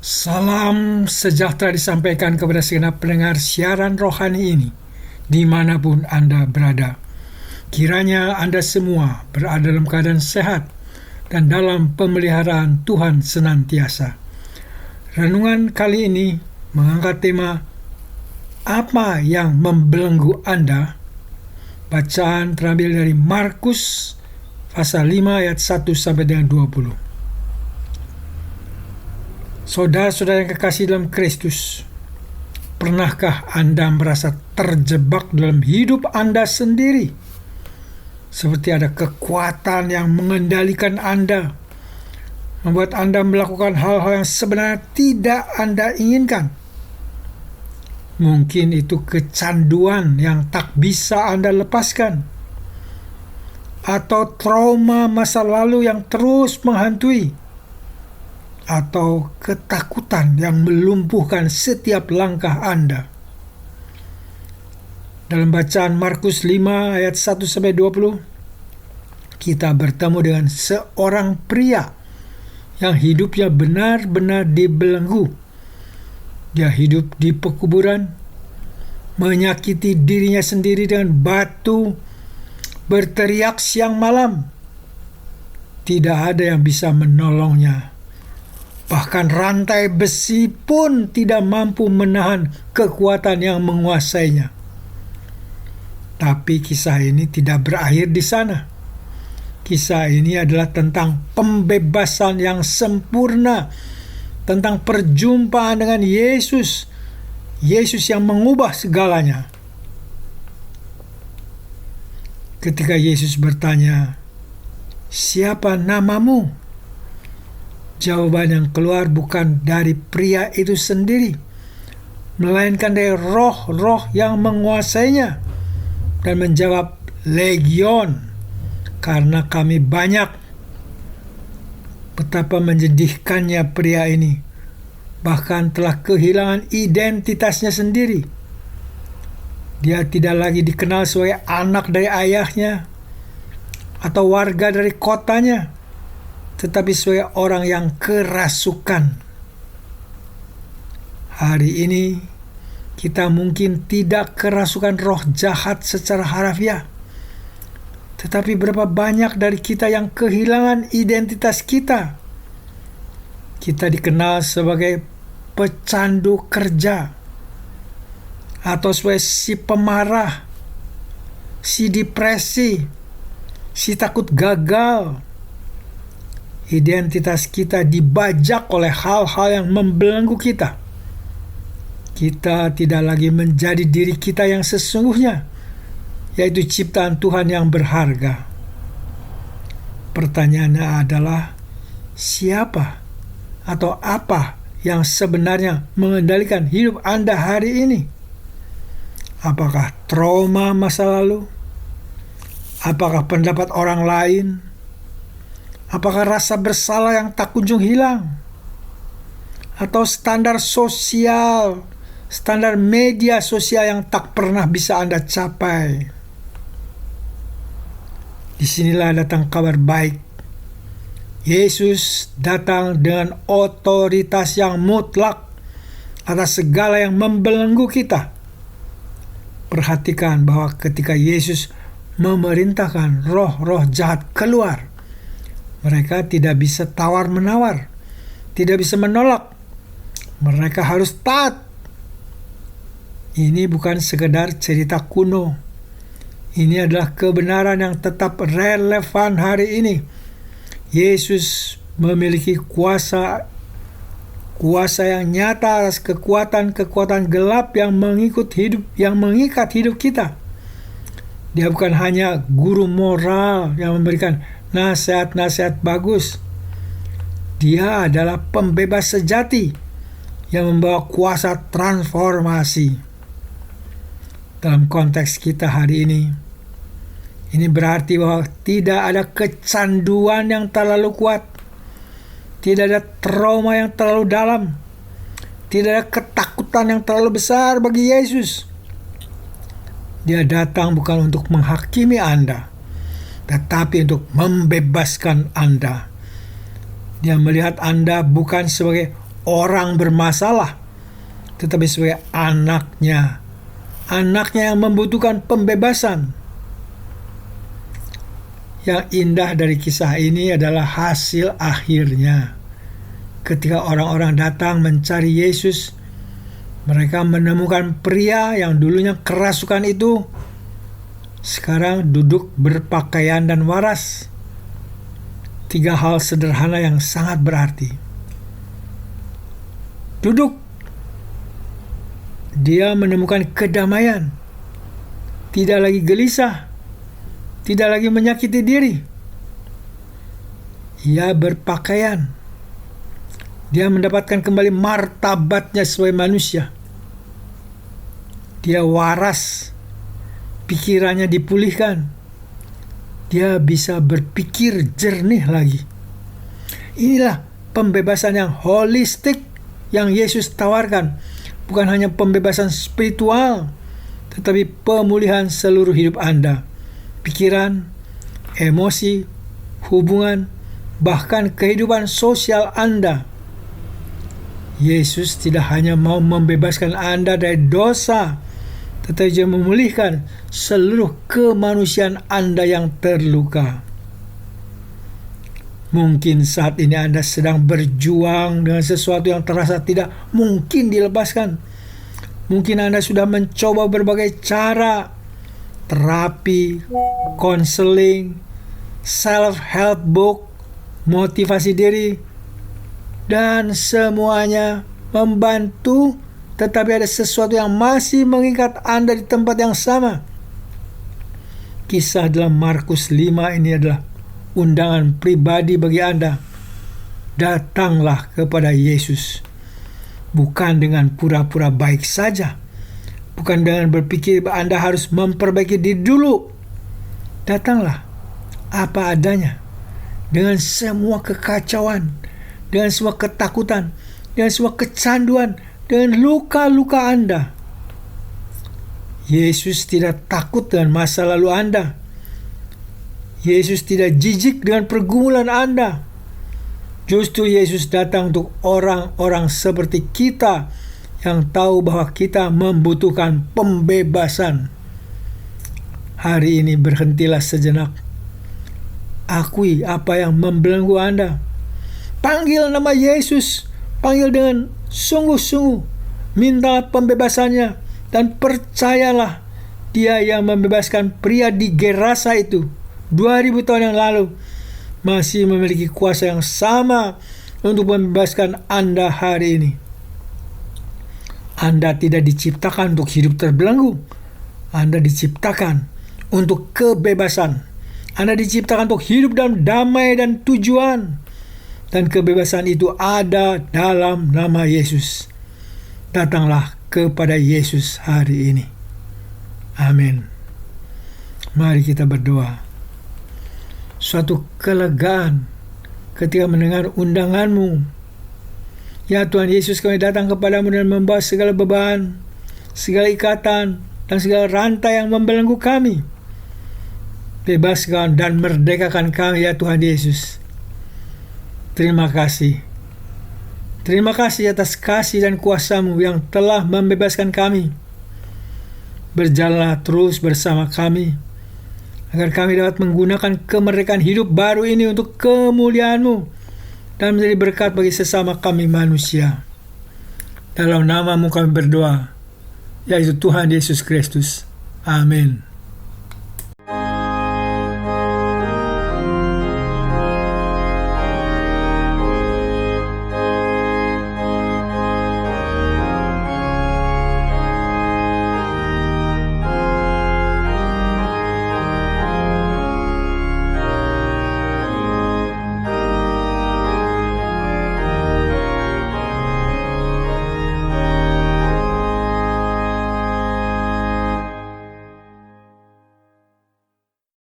Salam sejahtera disampaikan kepada segenap pendengar siaran rohani ini, dimanapun Anda berada. Kiranya Anda semua berada dalam keadaan sehat dan dalam pemeliharaan Tuhan senantiasa. Renungan kali ini mengangkat tema apa yang membelenggu Anda. Bacaan terambil dari Markus pasal 5 ayat 1 sampai dengan 20. Saudara-saudara yang kekasih dalam Kristus, pernahkah Anda merasa terjebak dalam hidup Anda sendiri? Seperti ada kekuatan yang mengendalikan Anda, membuat Anda melakukan hal-hal yang sebenarnya tidak Anda inginkan. Mungkin itu kecanduan yang tak bisa Anda lepaskan, atau trauma masa lalu yang terus menghantui, atau ketakutan yang melumpuhkan setiap langkah Anda. Dalam bacaan Markus 5 ayat 1 sampai 20, kita bertemu dengan seorang pria yang hidupnya benar-benar dibelenggu. Dia hidup di pekuburan, menyakiti dirinya sendiri dengan batu, berteriak siang malam. Tidak ada yang bisa menolongnya. Bahkan rantai besi pun tidak mampu menahan kekuatan yang menguasainya. Tapi kisah ini tidak berakhir di sana. Kisah ini adalah tentang pembebasan yang sempurna, tentang perjumpaan dengan Yesus. Yesus yang mengubah segalanya. Ketika Yesus bertanya, "Siapa namamu?" Jawaban yang keluar bukan dari pria itu sendiri, melainkan dari roh-roh yang menguasainya, dan menjawab, "Legion, karena kami banyak." Betapa menyedihkannya pria ini, bahkan telah kehilangan identitasnya sendiri. Dia tidak lagi dikenal sebagai anak dari ayahnya atau warga dari kotanya, tetapi sebagai orang yang kerasukan. Hari ini kita mungkin tidak kerasukan roh jahat secara harfiah, tetapi berapa banyak dari kita yang kehilangan identitas kita. Kita dikenal sebagai pecandu kerja, atau sebagai si pemarah, si depresi, si takut gagal. Identitas kita dibajak oleh hal-hal yang membelenggu kita. Kita tidak lagi menjadi diri kita yang sesungguhnya, yaitu ciptaan Tuhan yang berharga. Pertanyaannya adalah, siapa atau apa yang sebenarnya mengendalikan hidup Anda hari ini? Apakah trauma masa lalu? Apakah pendapat orang lain? Apakah rasa bersalah yang tak kunjung hilang? Atau standar sosial, standar media sosial yang tak pernah bisa Anda capai? Disinilah datang kabar baik. Yesus datang dengan otoritas yang mutlak atas segala yang membelenggu kita. Perhatikan bahwa ketika Yesus memerintahkan roh-roh jahat keluar, mereka tidak bisa tawar-menawar, tidak bisa menolak. Mereka harus taat. Ini bukan sekedar cerita kuno. Ini adalah kebenaran yang tetap relevan hari ini. Yesus memiliki kuasa yang nyata atas kekuatan-kekuatan gelap yang mengikat hidup kita. Dia bukan hanya guru moral yang memberikan nasihat-nasihat bagus. Dia adalah pembebas sejati yang membawa kuasa transformasi. Dalam konteks kita hari ini berarti bahwa tidak ada kecanduan yang terlalu kuat, tidak ada trauma yang terlalu dalam, tidak ada ketakutan yang terlalu besar bagi Yesus. Dia datang bukan untuk menghakimi Anda, tetapi untuk membebaskan Anda. Dia melihat Anda bukan sebagai orang bermasalah, tetapi sebagai anaknya yang membutuhkan pembebasan. Yang indah dari kisah ini adalah hasil akhirnya. Ketika orang-orang datang mencari Yesus, mereka menemukan pria yang dulunya kerasukan itu sekarang duduk berpakaian dan waras. 3 hal sederhana yang sangat berarti. Duduk, dia menemukan kedamaian, tidak lagi gelisah, tidak lagi menyakiti diri. Ia berpakaian, dia mendapatkan kembali martabatnya sebagai manusia. Dia waras, pikirannya dipulihkan, dia bisa berpikir jernih lagi. Inilah pembebasan yang holistik yang Yesus tawarkan. Bukan hanya pembebasan spiritual, tetapi pemulihan seluruh hidup Anda. Pikiran, emosi, hubungan, bahkan kehidupan sosial Anda. Yesus tidak hanya mau membebaskan Anda dari dosa, tetapi juga memulihkan seluruh kemanusiaan Anda yang terluka. Mungkin saat ini Anda sedang berjuang dengan sesuatu yang terasa tidak mungkin dilepaskan. Mungkin Anda sudah mencoba berbagai cara, terapi, konseling, self-help book, motivasi diri, dan semuanya membantu, tetapi ada sesuatu yang masih mengikat Anda di tempat yang sama. Kisah dalam Markus 5 ini adalah undangan pribadi bagi Anda. Datanglah kepada Yesus, bukan dengan pura-pura baik saja, bukan dengan berpikir Anda harus memperbaiki diri dulu. Datanglah apa adanya, dengan semua kekacauan, dengan semua ketakutan, dengan semua kecanduan, dengan luka-luka Anda. Yesus tidak takut dengan masa lalu Anda. Yesus tidak jijik dengan pergumulan Anda. Justru Yesus datang untuk orang-orang seperti kita yang tahu bahwa kita membutuhkan pembebasan. Hari ini berhentilah sejenak. Akui apa yang membelenggu Anda. Panggil nama Yesus. Panggil dengan sungguh-sungguh. Minta pembebasannya. Dan percayalah, Dia yang membebaskan pria di Gerasa itu 2000 tahun yang lalu masih memiliki kuasa yang sama untuk membebaskan Anda hari ini. Anda tidak diciptakan untuk hidup terbelenggu. Anda diciptakan untuk kebebasan. Anda diciptakan untuk hidup dalam damai dan tujuan. Dan kebebasan itu ada dalam nama Yesus. Datanglah kepada Yesus hari ini. Amin. Mari kita berdoa. Suatu kelegaan ketika mendengar undanganmu. Ya Tuhan Yesus, kami datang kepadamu dan membawa segala beban, segala ikatan, dan segala rantai yang membelenggu kami. Bebaskan dan merdekakan kami ya Tuhan Yesus. Terima kasih. Terima kasih atas kasih dan kuasa-Mu yang telah membebaskan kami. Berjalanlah terus bersama kami, agar kami dapat menggunakan kemerdekaan hidup baru ini untuk kemuliaan-Mu dan menjadi berkat bagi sesama kami manusia. Dalam nama-Mu kami berdoa, yaitu Tuhan Yesus Kristus. Amin.